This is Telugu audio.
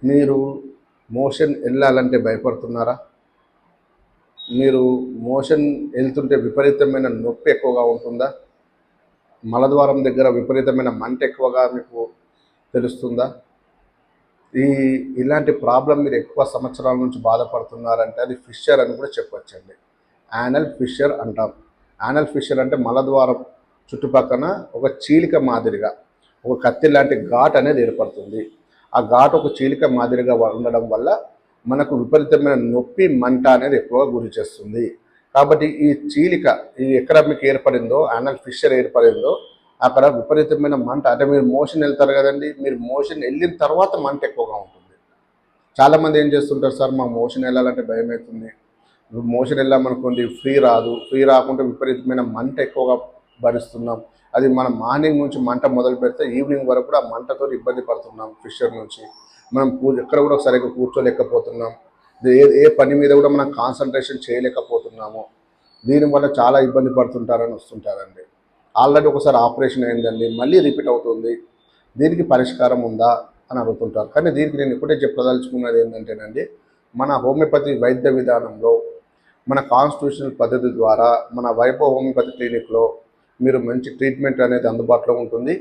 మీరు మోషన్ వెళ్ళాలంటే భయపడుతున్నారా? మీరు మోషన్ వెళ్తుంటే విపరీతమైన నొప్పి ఎక్కువగా ఉంటుందా? మలద్వారం దగ్గర విపరీతమైన మంట ఎక్కువగా మీకు తెలుస్తుందా? ఇలాంటి ప్రాబ్లం మీరు ఎక్కువ సంవత్సరాల నుంచి బాధపడుతున్నారంటే అది ఫిషర్ అని కూడా చెప్పొచ్చండి. యానల్ ఫిషర్ అంటాం. యానల్ ఫిషర్ అంటే మలద్వారం చుట్టుపక్కన ఒక చీలిక మాదిరిగా ఒక కత్తి లాంటి ఘాట్ అనేది ఏర్పడుతుంది. ఆ ఘాట్ ఒక చీలిక మాదిరిగా ఉండడం వల్ల మనకు విపరీతమైన నొప్పి, మంట అనేది ఎక్కువగా గురి చేస్తుంది. కాబట్టి ఈ చీలిక ఎక్కడ మీకు ఏర్పడిందో, యానల్ ఫిషర్ ఏర్పడిందో అక్కడ విపరీతమైన మంట, అంటే మీరు మోషన్ వెళ్తారు కదండి, మీరు మోషన్ వెళ్ళిన తర్వాత మంట ఎక్కువగా ఉంటుంది. చాలామంది ఏం చేస్తుంటారు, సార్ మా మోషన్ వెళ్ళాలంటే భయం అవుతుంది, మోషన్ వెళ్ళామనుకోండి ఫ్రీ రాదు, ఫ్రీ రాకుండా విపరీతమైన మంట ఎక్కువగా భరిస్తున్నాం, అది మనం మార్నింగ్ నుంచి మంట మొదలు పెడితే ఈవినింగ్ వరకు కూడా ఆ మంటతో ఇబ్బంది పడుతున్నాం. ఫిషర్ నుంచి మనం ఎక్కడ కూడా సరిగ్గా కూర్చోలేకపోతున్నాం, ఏ పని మీద కూడా మనం కాన్సన్ట్రేషన్ చేయలేకపోతున్నాము, దీనివల్ల చాలా ఇబ్బంది పడుతుంటారని వస్తుంటారండి. ఆల్రెడీ ఒకసారి ఆపరేషన్ అయిందండి, మళ్ళీ రిపీట్ అవుతుంది, దీనికి పరిష్కారం ఉందా అని అడుగుతుంటారు. కానీ దీనికి నేను ఇప్పుడే చెప్పదలుచుకున్నది ఏంటంటేనండి, మన హోమియోపతి వైద్య విధానంలో మన కాన్స్టిట్యూషనల్ పద్ధతి ద్వారా మన వైభవ్ హోమియోపతి క్లినిక్లో మీరు మంచి ట్రీట్మెంట్ అనేది అందుబాటులో ఉంటుంది.